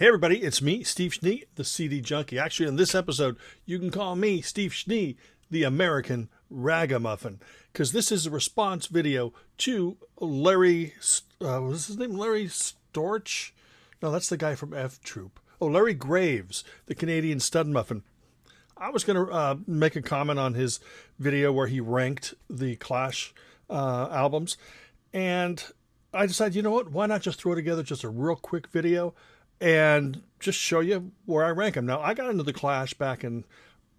Hey everybody, it's me, Steve Schnee, the CD Junkie. Actually, in this episode, you can call me Steve Schnee, the American Ragamuffin, because this is a response video to Larry, what's his name? Larry Storch? No, that's the guy from F Troop. Oh, Larry Graves, the Canadian stud muffin. I was going to make a comment on his video where he ranked the Clash albums, and I decided, you know what, why not just throw together just a real quick video and just show you where I rank them. Now, I got into the Clash back in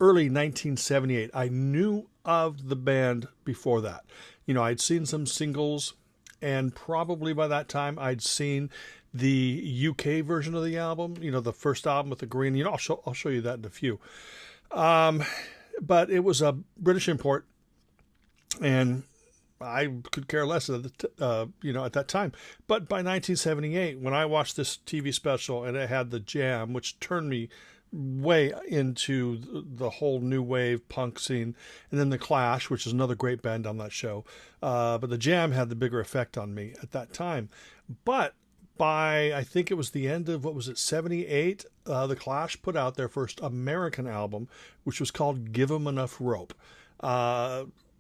early 1978. I knew of the band before that. You know, I'd seen some singles, and probably by that time I'd seen the UK version of the album, you know, the first album with the green. You know, I'll show you that in a few. But it was a British import, and I could care less at at that time. But by 1978, when I watched this TV special and it had the Jam, which turned me way into the whole new wave punk scene, and then the Clash, which is another great band on that show. But the Jam had the bigger effect on me at that time. But by, I think it was the end of, 78, the Clash put out their first American album, which was called Give 'Em Enough Rope.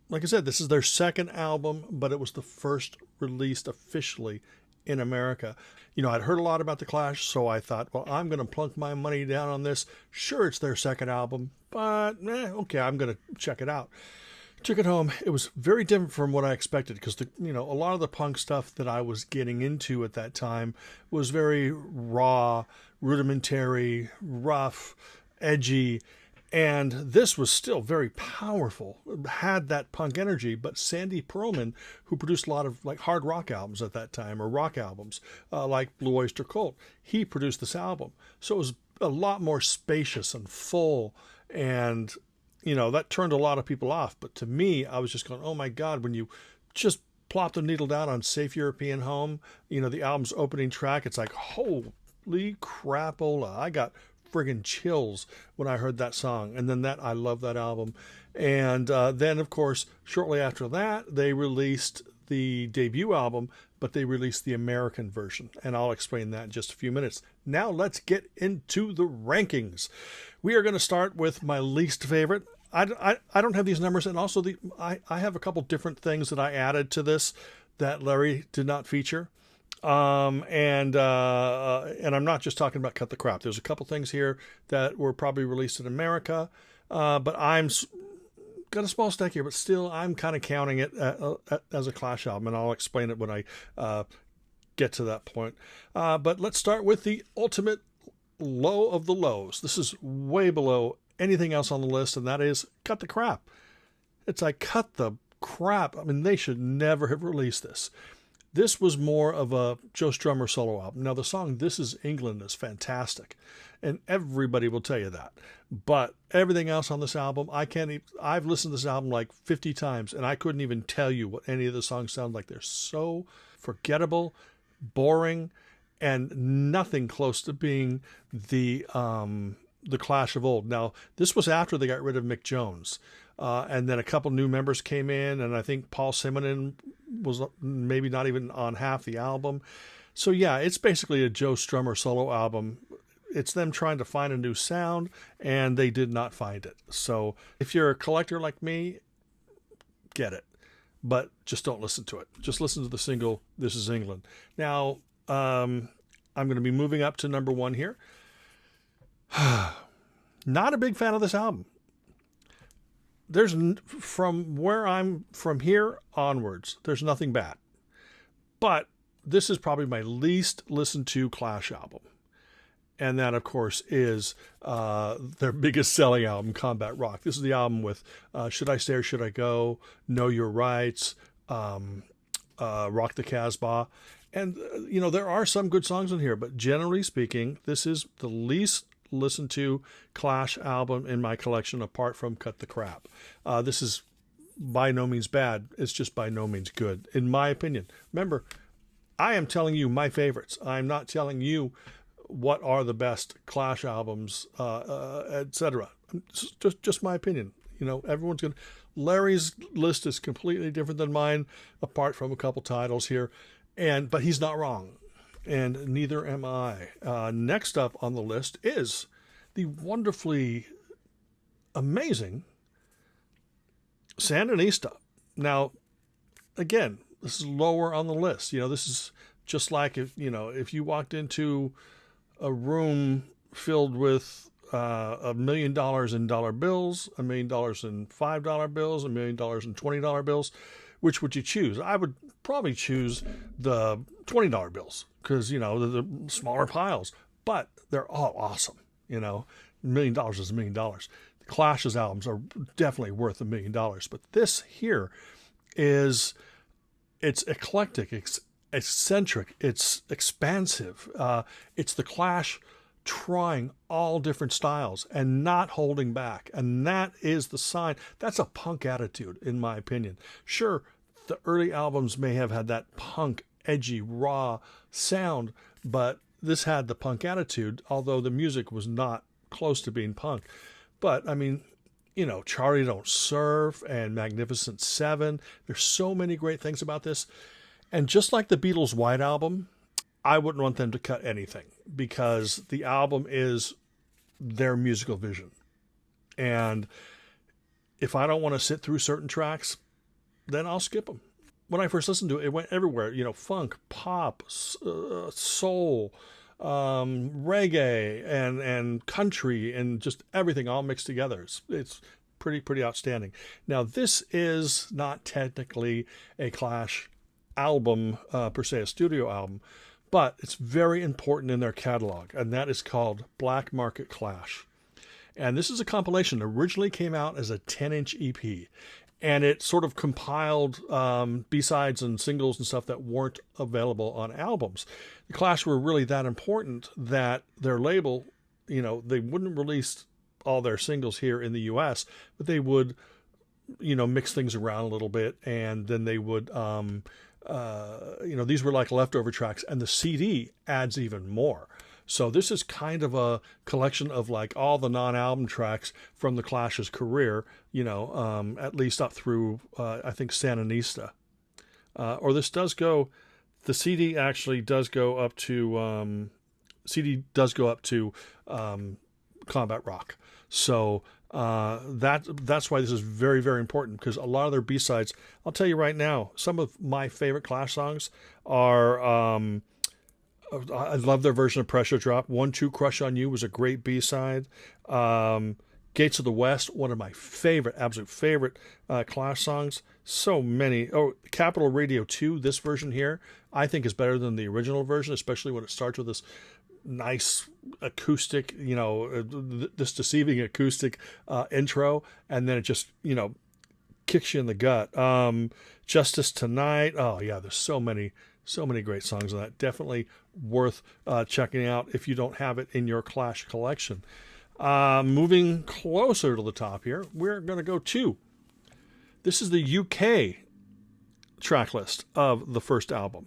Like I said, this is their second album, but it was the first released officially in America. You know, I'd heard a lot about the Clash, so I thought, well, I'm going to plunk my money down on this. Sure, it's their second album, but okay, I'm going to check it out. Took it home. It was very different from what I expected, because a lot of the punk stuff that I was getting into at that time was very raw, rudimentary, rough, edgy. And this was still very powerful, had that punk energy. But Sandy Pearlman, who produced a lot of like hard rock albums at that time, or rock albums, like Blue Oyster Cult, he produced this album. So it was a lot more spacious and full, and that turned a lot of people off. But to me, I was just going, oh my God, when you just plop the needle down on Safe European Home, the album's opening track, it's like, holy crapola. I got friggin' chills when I heard that song. And then I love that album. And then, of course, shortly after that, they released the debut album, but they released the American version. And I'll explain that in just a few minutes. Now let's get into the rankings. We are going to start with my least favorite. I don't have these numbers, and also I have a couple different things that I added to this that Larry did not feature. And I'm not just talking about Cut the Crap. There's a couple things here that were probably released in America, but I'm got a small stack here, but still I'm kind of counting it as a Clash album, and I'll explain it when I get to that point. But let's start with the ultimate low of the lows. This is way below anything else on the list, and that is Cut the Crap. It's like, cut the crap. I mean, they should never have released this. This was more of a Joe Strummer solo album. Now, the song This Is England is fantastic, and everybody will tell you that. But everything else on this album, I've listened to this album like 50 times, and I couldn't even tell you what any of the songs sound like. They're so forgettable, boring, and nothing close to being the Clash of old. Now, this was after they got rid of Mick Jones. And then a couple new members came in, and I think Paul Simonon was maybe not even on half the album. So yeah, it's basically a Joe Strummer solo album. It's them trying to find a new sound, and they did not find it. So if you're a collector like me, get it. But just don't listen to it. Just listen to the single, This Is England. Now, I'm going to be moving up to number 1 here. Not a big fan of this album. From where I'm from here onwards, there's nothing bad. But this is probably my least listened to Clash album. And that, of course, is their biggest selling album, Combat Rock. This is the album with Should I Stay or Should I Go, Know Your Rights, Rock the Casbah. And, there are some good songs in here, but generally speaking, this is the least listened to Clash album in my collection, apart from Cut the Crap. This is by no means bad. It's just by no means good, in my opinion. Remember, I am telling you my favorites. I'm not telling you what are the best Clash albums, etc. Just my opinion. Everyone's going to... Larry's list is completely different than mine, apart from a couple titles here. But he's not wrong. and neither am I. Next up on the list is the wonderfully amazing Sandinista. Now, again, this is lower on the list. This is just like if you walked into a room filled with $1 million in dollar bills, $1 million in $5 bills, $1 million in $20 bills, which would you choose? I would probably choose the $20 bills because, they're the smaller piles, but they're all awesome. $1 million is $1 million. The Clash's albums are definitely worth $1 million, but this here it's eclectic, it's eccentric, it's expansive. It's the Clash trying all different styles and not holding back. And that is the sign. That's a punk attitude, in my opinion. Sure, the early albums may have had that punk, edgy, raw sound, but this had the punk attitude, although the music was not close to being punk. But, Charlie Don't Surf and Magnificent Seven, there's so many great things about this. And just like the Beatles' White Album, I wouldn't want them to cut anything because the album is their musical vision. And if I don't want to sit through certain tracks, then I'll skip them. When I first listened to it, it went everywhere. Funk, pop, soul, reggae, and country, and just everything all mixed together. It's pretty outstanding. Now, this is not technically a Clash album, per se, a studio album, but it's very important in their catalog, and that is called Black Market Clash. And this is a compilation. It originally came out as a 10-inch EP, and it sort of compiled B-sides and singles and stuff that weren't available on albums. The Clash were really that important that their label, they wouldn't release all their singles here in the U.S., but they would, mix things around a little bit, and then they would... these were like leftover tracks, and the CD adds even more. So this is kind of a collection of like all the non-album tracks from the Clash's career, at least up through, I think, Sandinista. Or this does go, the CD actually does go up to, Combat Rock. So that's why this is very, very important, because a lot of their B-sides, I'll tell you right now, some of my favorite Clash songs are, I love their version of Pressure Drop. 1-2 Crush on You was a great B-side. Gates of the West, one of my absolute favorite Clash songs. So many. Oh, Capital Radio 2, this version here, I think is better than the original version, especially when it starts with this nice acoustic, this deceiving acoustic intro, and then it just, kicks you in the gut. Justice Tonight. Oh yeah, there's so many great songs on that. Definitely worth checking out if you don't have it in your Clash collection. Moving closer to the top here, we're going to go to, this is the UK track list of the first album.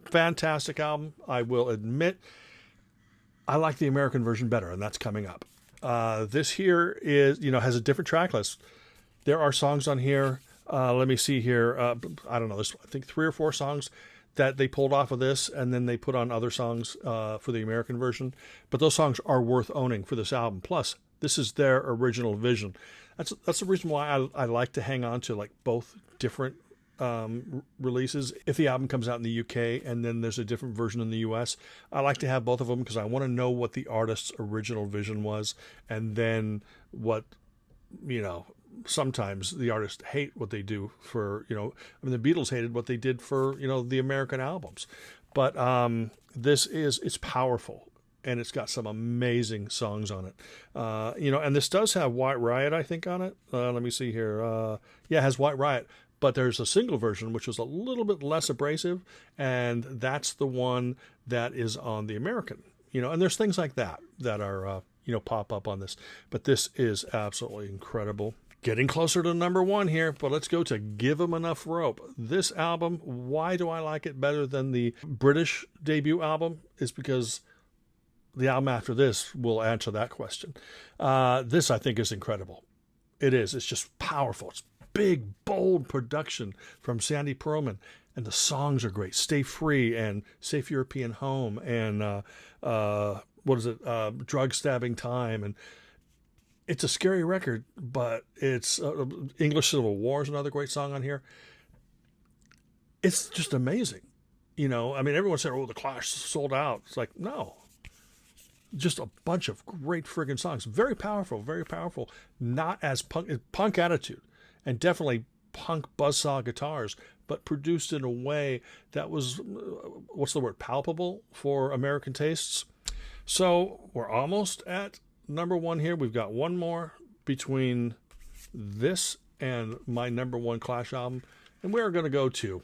Fantastic album, I will admit. I like the American version better, and that's coming up. This here is, has a different track list. There are songs on here. Let me see here. I don't know. There's, I think, 3 or 4 songs that they pulled off of this, and then they put on other songs for the American version. But those songs are worth owning for this album. Plus, this is their original vision. That's the reason why I like to hang on to like both different releases. If the album comes out in the UK and then there's a different version in the US, I like to have both of them because I want to know what the artist's original vision was, and then what, sometimes the artists hate what they do for, the Beatles hated what they did for, the American albums. But it's powerful, and it's got some amazing songs on it. And this does have White Riot, I think, on it. Let me see here. It has White Riot. But there's a single version, which was a little bit less abrasive, and that's the one that is on the American. And there's things like that are, pop up on this. But this is absolutely incredible. Getting closer to number 1 here, but let's go to Give 'Em Enough Rope. This album, why do I like it better than the British debut album? Is because the album after this will answer that question. This, I think, is incredible. It is. It's just powerful. It's big, bold production from Sandy Pearlman. And the songs are great. Stay Free and Safe European Home and Drug Stabbing Time. And it's a scary record, but it's English Civil War is another great song on here. It's just amazing. You know, I mean, everyone said, oh, the Clash sold out. It's like, no. Just a bunch of great friggin' songs. Very powerful, very powerful. Not as punk attitude. And definitely punk buzzsaw guitars, but produced in a way that was, palpable for American tastes. So we're almost at number one here. We've got one more between this and my number one Clash album. And we're going to go to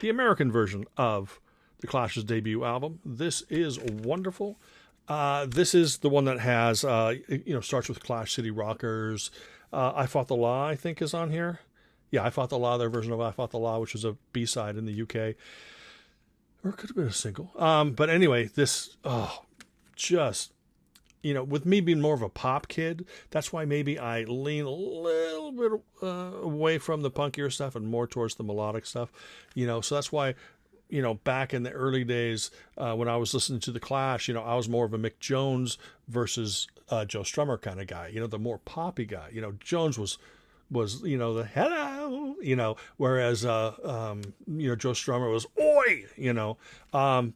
the American version of the Clash's debut album. This is wonderful. This is the one that has, starts with Clash City Rockers. I Fought the Law, I think, is on here. Yeah, I Fought the Law, their version of I Fought the Law, which was a B-side in the UK. Or it could have been a single. But anyway, this, with me being more of a pop kid, that's why maybe I lean a little bit away from the punkier stuff and more towards the melodic stuff. So that's why, back in the early days when I was listening to The Clash, I was more of a Mick Jones versus Joe Strummer kind of guy, the more poppy guy. Jones was the hello, whereas, Joe Strummer was oi,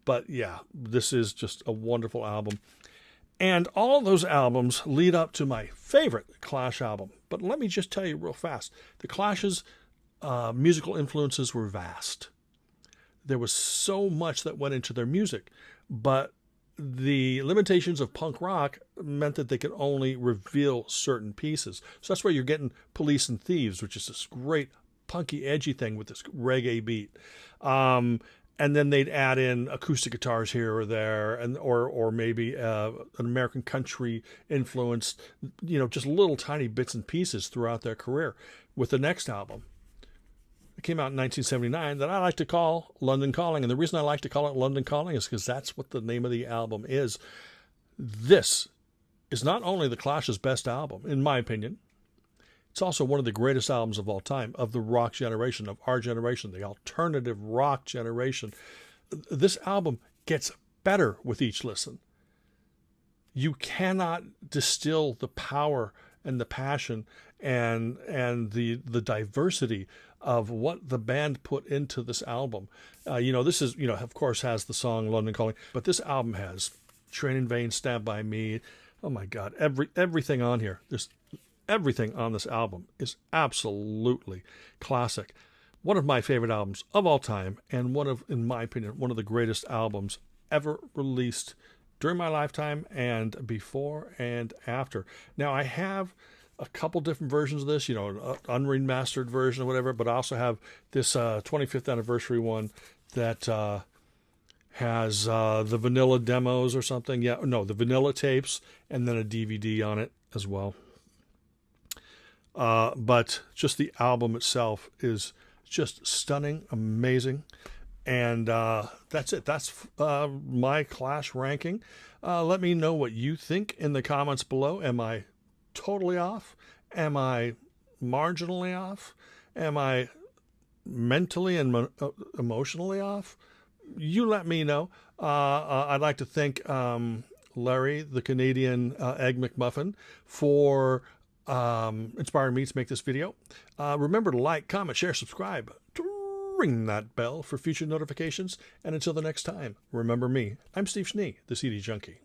but yeah, this is just a wonderful album. And all of those albums lead up to my favorite Clash album. But let me just tell you real fast, the Clash's musical influences were vast. There was so much that went into their music, but the limitations of punk rock meant that they could only reveal certain pieces. So that's why you're getting Police and Thieves, which is this great punky, edgy thing with this reggae beat. And then they'd add in acoustic guitars here or there, and or maybe an American country influenced, just little tiny bits and pieces throughout their career. With the next album, it came out in 1979, that I like to call London Calling. And the reason I like to call it London Calling is because that's what the name of the album is. This is not only the Clash's best album, in my opinion, it's also one of the greatest albums of all time, of the rock generation, of our generation, the alternative rock generation. This album gets better with each listen. You cannot distill the power and the passion and the diversity of what the band put into this album. This is, of course, has the song London Calling, but this album has Train in Vain, Stand By Me. Oh my God, everything on here. Everything on this album is absolutely classic. One of my favorite albums of all time, and in my opinion, one of the greatest albums ever released during my lifetime and before and after. Now, I have a couple different versions of this, an unremastered version or whatever, but I also have this 25th anniversary one that has the vanilla demos or something. Yeah, no, the vanilla tapes, and then a DVD on it as well. But just the album itself is just stunning, amazing. And that's it. That's my Clash ranking. Let me know what you think in the comments below. Am I totally off? Am I marginally off? Am I mentally and emotionally off? You let me know. I'd like to thank Larry, the Canadian Egg McMuffin, for inspiring me to make this video. Remember to like, comment, share, subscribe, ring that bell for future notifications. And until the next time, remember me. I'm Steve Schnee, the CD Junkie.